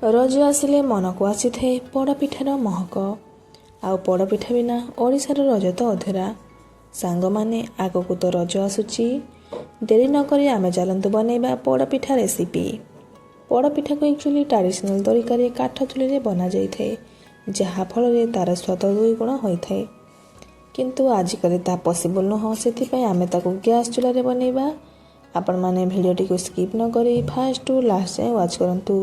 ରଜ ଆସିଲେ ମନକୁ ଆସିଥାଏ ପୋଡ଼ପିଠାର ମହକ। ଆଉ ପୋଡ଼ପିଠା ବିନା ଓଡ଼ିଶାର ରଜ ତ ଅଧୁରା। ସାଙ୍ଗମାନେ ଆଗକୁ ତ ରଜ ଆସୁଛି, ଡେରି ନକରି ଆମେ ଚାଲନ୍ତୁ ବନେଇବା ପୋଡ଼ପିଠା ରେସିପି। ପୋଡ଼ପିଠାକୁ ଆକ୍ଚୁଆଲି ଟ୍ରାଡିସନାଲ ତରିକାରେ କାଠ ଚୁଲିରେ ବନାଯାଇଥାଏ, ଯାହାଫଳରେ ତା'ର ସ୍ୱାଦ ଦୁଇଗୁଣ ହୋଇଥାଏ। କିନ୍ତୁ ଆଜିକାଲି ତାହା ପସିବଲ୍ ନୁହଁ, ସେଥିପାଇଁ ଆମେ ତାକୁ ଗ୍ୟାସ୍ ଚୁଲାରେ ବନେଇବା। ଆପଣମାନେ ଭିଡ଼ିଓଟିକୁ ସ୍କିପ୍ ନକରି ଫାଷ୍ଟରୁ ଲାଷ୍ଟ ଯାଏଁ ୱାଚ୍ କରନ୍ତୁ।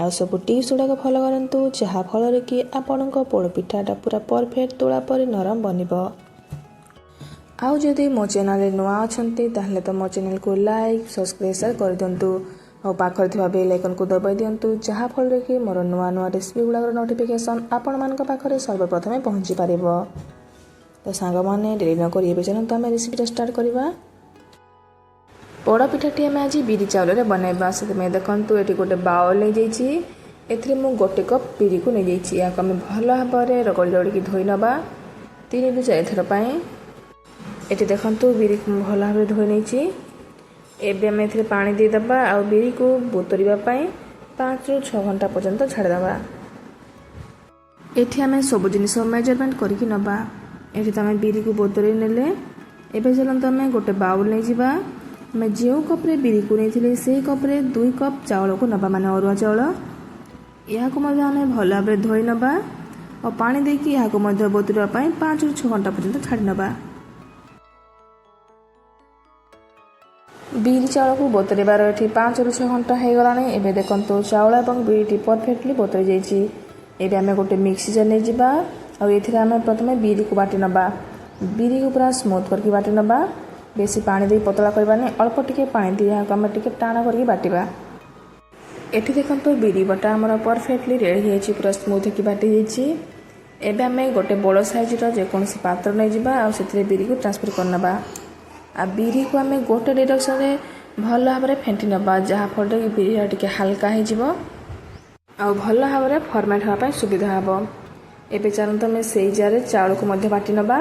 ଆଉ ସବୁ ଟିପ୍ସ ଗୁଡ଼ାକ ଫଲୋ କରନ୍ତୁ, ଯାହାଫଳରେ କି ଆପଣଙ୍କ ପୋଡ଼ପିଠାଟା ପୁରା ପରଫେକ୍ଟ ତୁଳା ପରି ନରମ ବନିବ। ଆଉ ଯଦି ମୋ ଚ୍ୟାନେଲରେ ନୂଆ ଅଛନ୍ତି ତାହେଲେ ତ ମୋ ଚ୍ୟାନେଲକୁ ଲାଇକ୍, ସବସ୍କ୍ରାଇବ୍, ସେୟାର କରିଦିଅନ୍ତୁ। ଆଉ ପାଖରେ ଥିବା ବେଲ୍ ଆଇକନ୍କୁ ଦବାଇ ଦିଅନ୍ତୁ, ଯାହାଫଳରେ କି ମୋର ନୂଆ ନୂଆ ରେସିପି ଗୁଡ଼ାକର ନୋଟିଫିକେସନ୍ ଆପଣମାନଙ୍କ ପାଖରେ ସର୍ବପ୍ରଥମେ ପହଞ୍ଚି ପାରିବ। ତ ସାଙ୍ଗମାନେ ଡେରି ନକରି ଏବେ ଚାଲନ୍ତୁ ଆମେ ରେସିପିଟା ଷ୍ଟାର୍ଟ କରିବା। ପୋଡ଼ପିଠାଟି ଆମେ ଆଜି ବିରି ଚାଉଳରେ ବନାଇବା। ସେଥିପାଇଁ ଦେଖନ୍ତୁ ଏଠି ଗୋଟେ ବାଉଲ୍ ନେଇଯାଇଛି। ଏଥିରେ ମୁଁ 1 କପ୍ ବିରିକୁ ନେଇଯାଇଛି। ଏହାକୁ ଆମେ ଭଲ ଭାବରେ ରଗଡ଼ିକି ଧୋଇ ନେବା 3ରୁ 4 ଥର ପାଇଁ। ଏଠି ଦେଖନ୍ତୁ ବିରିକୁ ମୁଁ ଭଲ ଭାବରେ ଧୋଇ ନେଇଛି। ଏବେ ଆମେ ଏଥିରେ ପାଣି ଦେଇଦେବା ଆଉ ବିରିକୁ ବତୁରିବା ପାଇଁ 5ରୁ 6 ଘଣ୍ଟା ପର୍ଯ୍ୟନ୍ତ ଛାଡ଼ିଦେବା। ଏଠି ଆମେ ସବୁ ଜିନିଷ ମେଜରମେଣ୍ଟ କରିକି ନେବା। ଏଠି ତ ଆମେ ବିରିକୁ ବତୁରେଇ ନେଲେ। ଏବେ ଚାଲନ୍ତୁ ଆମେ ଗୋଟେ ବାଉଲ୍ ନେଇଯିବା। ଆମେ ଯେଉଁ କପ୍ରେ ବିରିକୁ ନେଇଥିଲେ ସେହି କପ୍ରେ 2 କପ୍ ଚାଉଳକୁ ନେବା, ମାନେ ଅରୁଆ ଚାଉଳ। ଏହାକୁ ମଧ୍ୟ ଆମେ ଭଲ ଭାବରେ ଧୋଇ ନେବା ଆଉ ପାଣି ଦେଇକି ଏହାକୁ ମଧ୍ୟ ବତୁରିବା ପାଇଁ 5ରୁ 6 ଘଣ୍ଟା ପର୍ଯ୍ୟନ୍ତ ଛାଡ଼ି ନେବା। ବିରି ଚାଉଳକୁ ବତୁରିବାର ଏଠି 5ରୁ 6 ଘଣ୍ଟା ହୋଇଗଲାଣି। ଏବେ ଦେଖନ୍ତୁ ଚାଉଳ ଏବଂ ବିରିଟି ପରଫେକ୍ଟଲି ବତୁରି ଯାଇଛି। ଏବେ ଆମେ ଗୋଟେ ମିକ୍ସି ଜାର୍ ନେଇଯିବା ଆଉ ଏଥିରେ ଆମେ ପ୍ରଥମେ ବିରିକୁ ବାଟି ନେବା। ବିରିକୁ ପୁରା ସ୍ମୁଥ୍ କରିକି ବାଟି ନେବା, ବେଶୀ ପାଣି ଦେଇ ପତଳା କରିବାନି, ଅଳ୍ପ ଟିକେ ପାଣି ଦେଇ ଏହାକୁ ଆମେ ଟିକେ ଟାଣ କରିକି ବାଟିବା। ଏଠି ଦେଖନ୍ତୁ ବିରି ବଟା ଆମର ପରଫେକ୍ଟଲି ରେଡ଼ି ହୋଇଯାଇଛି, ପୁରା ସ୍ମୁଥ୍ ହେଇକି ବାଟି ଯାଇଛି। ଏବେ ଆମେ ଗୋଟେ ବଡ଼ ସାଇଜ୍ର ଯେକୌଣସି ପାତ୍ର ନେଇଯିବା ଆଉ ସେଥିରେ ବିରିକୁ ଟ୍ରାନ୍ସଫର୍ କରିନେବା। ଆଉ ବିରିକୁ ଆମେ ଗୋଟେ ଡିରେକ୍ସନରେ ଭଲ ଭାବରେ ଫେଣ୍ଟି ନେବା, ଯାହାଫଳରେ କି ବିରିଟା ଟିକେ ହାଲକା ହେଇଯିବ ଆଉ ଭଲ ଭାବରେ ଫର୍ମେଟ୍ ହେବା ପାଇଁ ସୁବିଧା ହେବ। ଏବେ ଚାଲନ୍ତୁ ଆମେ ସେଇ ଜାର୍ରେ ଚାଉଳକୁ ମଧ୍ୟ ବାଟି ନେବା।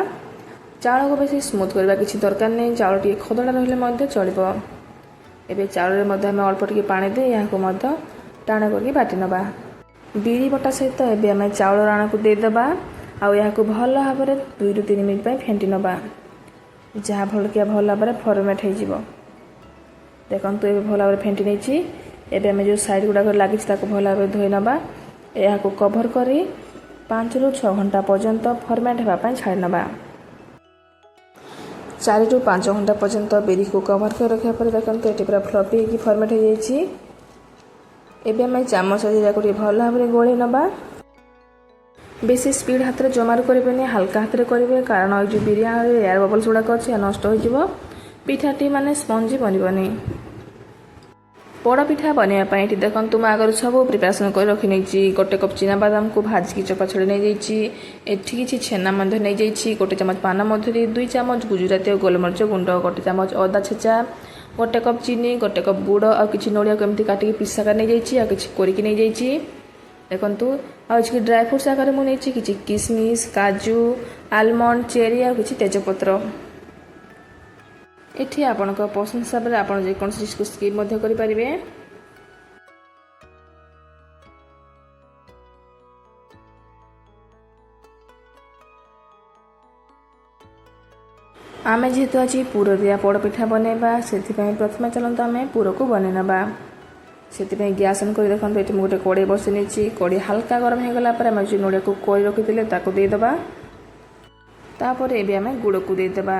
ଚାଉଳକୁ ବେଶୀ ସ୍ମୁଥ୍ କରିବା କିଛି ଦରକାର ନାହିଁ, ଚାଉଳ ଟିକେ ଖଦଡ଼ା ରହିଲେ ମଧ୍ୟ ଚଳିବ। ଏବେ ଚାଉଳରେ ମଧ୍ୟ ଆମେ ଅଳ୍ପ ଟିକେ ପାଣି ଦେଇ ଏହାକୁ ମଧ୍ୟ ଟାଣ କରିକି ବାଟି ନେବା। ବିରି ବଟା ସହିତ ଏବେ ଆମେ ଚାଉଳ ରାଣକୁ ଦେଇଦେବା ଆଉ ଏହାକୁ ଭଲ ଭାବରେ 2ରୁ 3 ମିନିଟ୍ ପାଇଁ ଫେଣ୍ଟି ନେବା, ଯାହାଫଳରେ କି ଭଲ ଭାବରେ ଫର୍ମେଟ୍ ହେଇଯିବ। ଦେଖନ୍ତୁ ଏବେ ଭଲ ଭାବରେ ଫେଣ୍ଟି ନେଇଛି। ଏବେ ଆମେ ଯେଉଁ ସାଇଡ଼୍ ଗୁଡ଼ାକ ଲାଗିଛି ତାକୁ ଭଲ ଭାବରେ ଧୋଇ ନେବା। ଏହାକୁ କଭର୍ କରି 5ରୁ 6 ଘଣ୍ଟା ପର୍ଯ୍ୟନ୍ତ ଫର୍ମେଟ୍ ହେବା ପାଇଁ ଛାଡ଼ି ନେବା। 4ରୁ 5 ଘଣ୍ଟା ପର୍ଯ୍ୟନ୍ତ ବିରିକୁ କଭର୍ କରି ରଖିବା ପରେ ଦେଖନ୍ତୁ ଏଠି ପୁରା ଫ୍ଲଫି ହେଇକି ଫର୍ମେଟ୍ ହେଇଯାଇଛି। ଏବେ ଆମେ ଚାମଚ ଏହାକୁ ଟିକେ ଭଲ ଭାବରେ ଗୋଳେଇ ନେବା। ବେଶୀ ସ୍ପିଡ୍ ହାତରେ ଜମାରୁ କରିବେନି, ହାଲକା ହାତରେ କରିବେ, କାରଣ ଏଇ ଯେଉଁ ବିରିୟାନୀରେ ଏୟାର ବବଲ୍ସ ଗୁଡ଼ାକ ଅଛି ଏହା ନଷ୍ଟ ହୋଇଯିବ, ପିଠାଟି ମାନେ ସ୍ପଞ୍ଜି ବନିବନି। ପୋଡ଼ପିଠା ବନେଇବା ପାଇଁ ଏଠି ଦେଖନ୍ତୁ ମୁଁ ଆଗରୁ ସବୁ ପ୍ରିପାରେସନ୍ କରି ରଖିନେଇଛି। 1 କପ୍ ଚିନାବାଦାମକୁ ଭାଜିକି ଚୋପା ଛଡ଼େଇ ନେଇଯାଇଛି। ଏଠି କିଛି ଛେନା ମଧ୍ୟ ନେଇଯାଇଛି, 1 ଚାମଚ ପାନ ମଧୁରୀ, 2 ଚାମଚ ଗୁଜୁରାତି ଆଉ ଗୋଲମରିଚ ଗୁଣ୍ଡ, 1 ଚାମଚ ଅଦା ଛେଚା, 1 କପ୍ ଚିନି, 1 କପ୍ ଗୁଡ଼ ଆଉ କିଛି ନଡ଼ିଆକୁ ଏମିତି କାଟିକି ପିସ୍ ଆକାରରେ ନେଇଯାଇଛି ଆଉ କିଛି କୋରିକି ନେଇଯାଇଛି। ଦେଖନ୍ତୁ ଆଉ କିଛି ଡ୍ରାଏ ଫ୍ରୁଟ୍ସ ଆକାରରେ ମୁଁ ନେଇଛି, କିଛି କିସମିସ୍, କାଜୁ, ଆଲମଣ୍ଡ, ଚେରି ଆଉ କିଛି ତେଜପତ୍ର। ଏଠି ଆପଣଙ୍କ ପସନ୍ଦ ହିସାବରେ ଆପଣ ଯେକୌଣସି ଡିସ୍କୁ ସ୍କିପ୍ ମଧ୍ୟ କରିପାରିବେ। ଆମେ ଯେହେତୁ ଆଜି ପୁର ଦିଆ ପୋଡ଼ପିଠା ବନେଇବା, ସେଥିପାଇଁ ପ୍ରଥମେ ଚାଲନ୍ତୁ ଆମେ ପୁରକୁ ବନେଇ ନେବା। ସେଥିପାଇଁ ଗ୍ୟାସ୍ ଅନ୍ କରି ଦେଖନ୍ତୁ ଏଠି ମୁଁ ଗୋଟେ କଡ଼େଇ ବସାଇ ନେଇଛି। କଡ଼େଇ ହାଲକା ଗରମ ହୋଇଗଲା ପରେ ଆମେ ଯେଉଁ ନଡ଼ିଆକୁ କୋରି ରଖିଥିଲେ ତାକୁ ଦେଇଦେବା। ତାପରେ ଏବେ ଆମେ ଗୁଡ଼କୁ ଦେଇଦେବା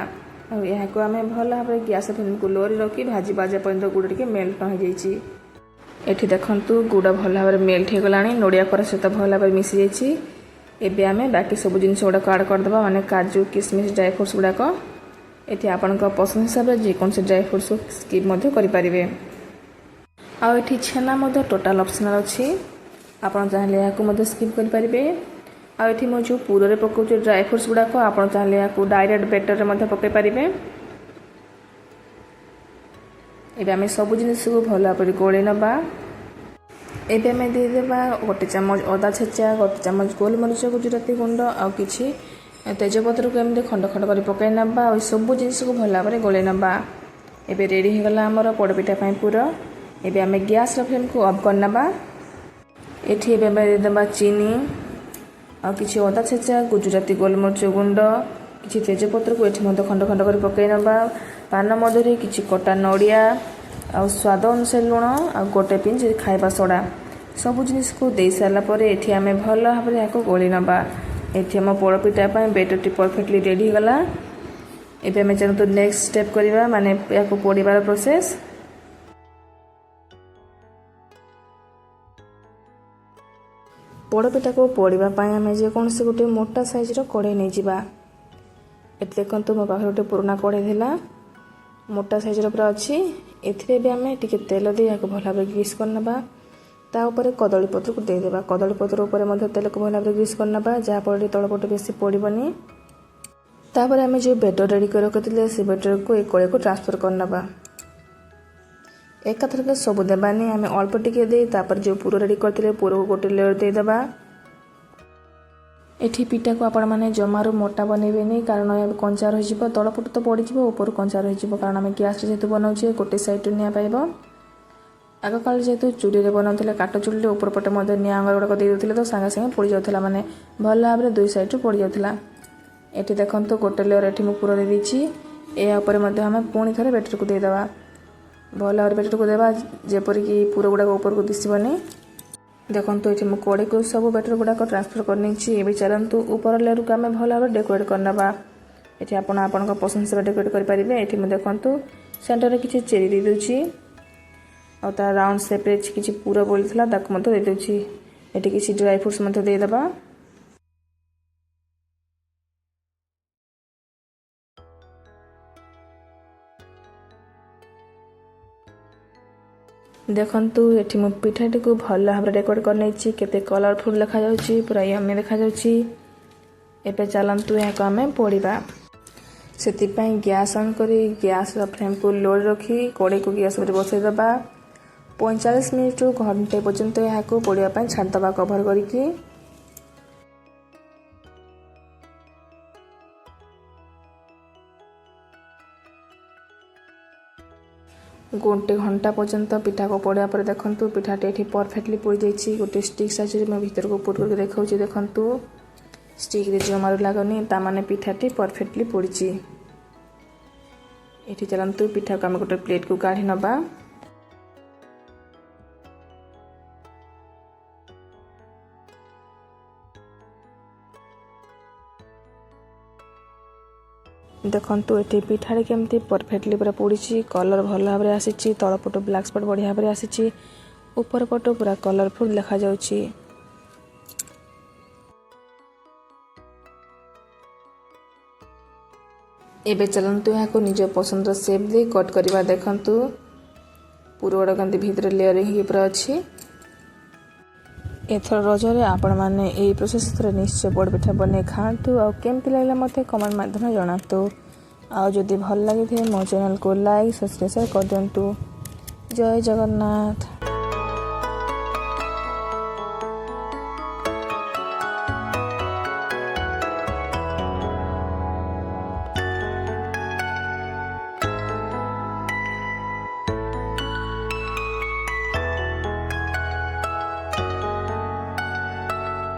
ଆଉ ଏହାକୁ ଆମେ ଭଲ ଭାବରେ ଗ୍ୟାସ୍ ଫ୍ଲେମ୍କୁ ଲୋରେ ରଖି ଭାଜିବା ଯେପର୍ଯ୍ୟନ୍ତ ଗୁଡ଼ ଟିକେ ମେଲ୍ଟ ନ ହୋଇଯାଇଛି। ଏଠି ଦେଖନ୍ତୁ ଗୁଡ଼ ଭଲ ଭାବରେ ମେଲ୍ଟ ହୋଇଗଲାଣି, ନଡ଼ିଆ କୋରା ସହିତ ଭଲ ଭାବରେ ମିଶିଯାଇଛି। ଏବେ ଆମେ ବାକି ସବୁ ଜିନିଷ ଗୁଡ଼ାକ ଆଡ଼୍ କରିଦେବା, ମାନେ କାଜୁ, କିସମିସ୍, ଡ୍ରାଏ ଫ୍ରୁଟ୍ସ ଗୁଡ଼ାକ। ଏଠି ଆପଣଙ୍କ ପସନ୍ଦ ହିସାବରେ ଯେକୌଣସି ଡ୍ରାଏ ଫ୍ରୁଟ୍ସକୁ ସ୍କିପ୍ ମଧ୍ୟ କରିପାରିବେ। ଆଉ ଏଠି ଛେନା ମଧ୍ୟ ଟୋଟାଲ୍ ଅପସନାଲ୍ ଅଛି, ଆପଣ ଚାହିଁଲେ ଏହାକୁ ମଧ୍ୟ ସ୍କିପ୍ କରିପାରିବେ। ଆଉ ଏଠି ମୁଁ ଯେଉଁ ପୁରରେ ପକାଉଛି ଡ୍ରାଏ ଫ୍ରୁଟ୍ସ ଗୁଡ଼ାକ, ଆପଣ ଚାହିଁଲେ ଏହାକୁ ଡାଇରେକ୍ଟ ବେଟରରେ ମଧ୍ୟ ପକାଇ ପାରିବେ। ଏବେ ଆମେ ସବୁ ଜିନିଷକୁ ଭଲ ଭାବରେ ଗୋଳେଇ ନେବା। ଏବେ ଆମେ ଦେଇଦେବା 1 ଚାମଚ ଅଦା ଛେଚା, 1 ଚାମଚ ଗୋଲମରିଚ ଗୁଜୁରାତି ଗୁଣ୍ଡ ଆଉ କିଛି ତେଜପତ୍ରକୁ ଏମିତି ଖଣ୍ଡ ଖଣ୍ଡ କରି ପକାଇ ନେବା ଆଉ ସବୁ ଜିନିଷକୁ ଭଲ ଭାବରେ ଗୋଳେଇ ନେବା। ଏବେ ରେଡ଼ି ହୋଇଗଲା ଆମର ପୋଡ଼ପିଠା ପାଇଁ ପୁର। ଏବେ ଆମେ ଗ୍ୟାସ୍ର ଫ୍ଲେମ୍କୁ ଅଫ୍ କରିନେବା। ଏଠି ଏବେ ଆମେ ଦେଇଦେବା ଚିନି ଆଉ କିଛି ଅଦା ଛେଚା, ଗୁଜୁରାତି ଗୋଲମରିଚ ଗୁଣ୍ଡ, କିଛି ତେଜପତ୍ରକୁ ଏଠି ମଧ୍ୟ ଖଣ୍ଡ ଖଣ୍ଡ କରି ପକାଇ ନେବା। ପାନ ମଧୁରୀ, କିଛି କଟା ନଡ଼ିଆ ଆଉ ସ୍ୱାଦ ଅନୁସାରେ ଲୁଣ ଆଉ ଗୋଟେ ପିଞ୍ଚ ଖାଇବା ସୋଡ଼ା ସବୁ ଜିନିଷକୁ ଦେଇ ସାରିଲା ପରେ ଏଠି ଆମେ ଭଲ ଭାବରେ ଏହାକୁ ଗୋଳି ନେବା। ଏଠି ଆମ ପୋଡ଼ପିଠା ପାଇଁ ବେଟରଟି ପରଫେକ୍ଟଲି ରେଡ଼ି ହେଇଗଲା। ଏବେ ଆମେ ଚାଲନ୍ତୁ ନେକ୍ସଟ ଷ୍ଟେପ୍ କରିବା, ମାନେ ଏହାକୁ ପୋଡ଼ିବାର ପ୍ରୋସେସ୍। ପୋଡ଼ପିଠାକୁ ପୋଡ଼ିବା ପାଇଁ ଆମେ ଯେକୌଣସି ଗୋଟେ ମୋଟା ସାଇଜ୍ର କଢ଼େଇ ନେଇଯିବା। ଏଠି ଦେଖନ୍ତୁ ମୋ ପାଖରେ ଗୋଟେ ପୁରୁଣା କଢ଼େଇ ଥିଲା, ମୋଟା ସାଇଜ୍ର ପୁରା ଅଛି। ଏଥିରେ ଏବେ ଆମେ ଟିକେ ତେଲ ଦେଇ ଏହାକୁ ଭଲ ଭାବରେ ଗ୍ରୀସ୍ କରିନେବା। ତା ଉପରେ କଦଳୀ ପତ୍ରକୁ ଦେଇଦେବା। କଦଳୀ ପତ୍ର ଉପରେ ମଧ୍ୟ ତେଲକୁ ଭଲ ଭାବରେ ଗ୍ରୀସ୍ କରିନେବା, ଯାହାଫଳରେ ତଳପଟ ବେଶୀ ପୋଡ଼ିବନି। ତାପରେ ଆମେ ଯେଉଁ ବେଟର ରେଡ଼ି କରି ରଖିଥିଲେ ସେ ବେଟରକୁ ଏ କଢ଼େଇକୁ ଟ୍ରାନ୍ସଫର୍ କରିନେବା। ଏକାଥରକେ ସବୁ ଦେବାନି, ଆମେ ଅଳ୍ପ ଟିକେ ଦେଇ ତାପରେ ଯେଉଁ ପୁର ରେଡ଼ି କରିଥିଲେ ପୁରକୁ ଗୋଟେ ଲେୟର ଦେଇଦେବା। ଏଠି ପିଠାକୁ ଆପଣମାନେ ଜମାରୁ ମୋଟା ବନେଇବେନି, କାରଣ ଏବେ କଞ୍ଚା ରହିଯିବ। ତଳପଟ ତ ପଡ଼ିଯିବ, ଉପରୁ କଞ୍ଚା ରହିଯିବ, କାରଣ ଆମେ ଗ୍ୟାସ୍ରେ ଯେହେତୁ ବନାଉଛେ ଗୋଟେ ସାଇଡ଼୍ରୁ ନିଆଁ ପାଇବ। ଆଗକାଳରେ ଯେହେତୁ ଚୁଲିରେ ବନାଉଥିଲେ, କାଠ ଚୁଲିରେ ଉପର ପଟେ ମଧ୍ୟ ନିଆଁ ଅଙ୍ଗାର ଗୁଡ଼ାକ ଦେଇଦେଉଥିଲେ, ତ ସାଙ୍ଗେ ସାଙ୍ଗେ ପୋଡ଼ିଯାଉଥିଲା, ମାନେ ଭଲ ଭାବରେ ଦୁଇ ସାଇଡ଼୍ରୁ ପୋଡ଼ିଯାଉଥିଲା। ଏଠି ଦେଖନ୍ତୁ ଗୋଟେ ଲେୟର ଏଠି ମୁଁ ପୁର ଦେଇଦେଇଛି। ଏହା ଉପରେ ମଧ୍ୟ ଆମେ ପୁଣି ଥରେ ବେଟରକୁ ଦେଇଦେବା। ଭଲ ଭାବରେ ବେଟରକୁ ଦେବା, ଯେପରିକି ପୁର ଗୁଡ଼ାକ ଉପରକୁ ଦିଶିବନି। ଦେଖନ୍ତୁ ଏଠି ମୁଁ କଢ଼େଇକୁ ସବୁ ବେଟର ଗୁଡ଼ାକ ଟ୍ରାନ୍ସଫର୍ କରିନେଇଛି। ଏବେ ଚାଲନ୍ତୁ ଉପର ଲେୟରକୁ ଆମେ ଭଲ ଭାବରେ ଡେକୋରେଟ୍ କରିନେବା। ଏଠି ଆପଣ ଆପଣଙ୍କ ପସନ୍ଦ ହିସାବରେ ଡେକୋରେଟ୍ କରିପାରିବେ। ଏଠି ମୁଁ ଦେଖନ୍ତୁ ସେଣ୍ଟରରେ କିଛି ଚେରି ଦେଇଦେଉଛି ଆଉ ତା ରାଉଣ୍ଡ ସେପ୍ରେ କିଛି ପୁର ବୋଳିଥିଲା ତାକୁ ମଧ୍ୟ ଦେଇଦେଉଛି। ଏଠି କିଛି ଡ୍ରାଏ ଫ୍ରୁଟ୍ସ ମଧ୍ୟ ଦେଇଦେବା। ଦେଖନ୍ତୁ ଏଠି ମୁଁ ପିଠାଟିକୁ ଭଲ ଭାବରେ ଡେକୋରେଟ୍ କରିନେଇଛି। କେତେ କଲରଫୁଲ୍ ଦେଖାଯାଉଛି, ପୁରା ୟମ୍ମି ଦେଖାଯାଉଛି। ଏବେ ଚାଲନ୍ତୁ ଏହାକୁ ଆମେ ପୋଡ଼ିବା। ସେଥିପାଇଁ ଗ୍ୟାସ୍ ଅନ୍ କରି ଗ୍ୟାସ୍ର ଫ୍ଲେମ୍କୁ ଲୋରେ ରଖି କଢ଼େଇକୁ ଗ୍ୟାସ୍ ଉପରେ ବସାଇଦେବା। 45 ମିନିଟ୍ରୁ ଘଣ୍ଟେ ପର୍ଯ୍ୟନ୍ତ ଏହାକୁ ପୋଡ଼ିବା ପାଇଁ ଛାଡ଼ିଦେବା କଭର୍ କରିକି। ଗୋଟେ ଘଣ୍ଟା ପର୍ଯ୍ୟନ୍ତ ପିଠାକୁ ପୋଡ଼ିବା ପରେ ଦେଖନ୍ତୁ ପିଠାଟି ଏଠି ପରଫେକ୍ଟଲି ପୋଡ଼ିଯାଇଛି। ଗୋଟେ ଷ୍ଟିକ୍ ସାହାଯ୍ୟରେ ମୁଁ ଭିତରକୁ ପୁଟ୍ କରିକି ଦେଖାଉଛି। ଦେଖନ୍ତୁ ଷ୍ଟିକ୍ରେ ଜମାରୁ ଲାଗୁନି, ତାମାନେ ପିଠାଟି ପରଫେକ୍ଟଲି ପୋଡ଼ିଛି। ଏଠି ଚାଲନ୍ତୁ ପିଠାକୁ ଆମେ ଗୋଟେ ପ୍ଲେଟ୍କୁ କାଢ଼ି ନେବା। ଦେଖନ୍ତୁ ଏଠି ପିଠାଟି କେମିତି ପରଫେକ୍ଟଲି ପୁରା ପୋଡ଼ିଛି। କଲର୍ ଭଲ ଭାବରେ ଆସିଛି, ତଳପଟ ବ୍ଲାକ୍ ସ୍ପଟ୍ ବଢ଼ିଆ ଭାବରେ ଆସିଛି, ଉପର ପଟ ପୁରା କଲରଫୁଲ୍ ଦେଖାଯାଉଛି। ଏବେ ଚାଲନ୍ତୁ ଏହାକୁ ନିଜ ପସନ୍ଦର ସେପ୍ ଦେଇ କଟ୍ କରିବା। ଦେଖନ୍ତୁ ପୁର ଗୁଡ଼ାକ କେମିତି ଭିତରେ ଲେୟରିଂ ହେଇକି ପୁରା ଅଛି। ଏଥର ରଜରେ ଆପଣମାନେ ଏହି ପ୍ରୋସେସ୍ରେ ନିଶ୍ଚୟ ପୋଡ଼ପିଠା ବନେଇ ଖାଆନ୍ତୁ ଆଉ କେମିତି ଲାଗିଲା ମୋତେ କମେଣ୍ଟ ମାଧ୍ୟମରେ ଜଣାନ୍ତୁ। ଆଉ ଯଦି ଭଲ ଲାଗିଥାଏ ମୋ ଚ୍ୟାନେଲକୁ ଲାଇକ୍ ସବସ୍କ୍ରାଇବ୍ କରିଦିଅନ୍ତୁ। ଜୟ ଜଗନ୍ନାଥ।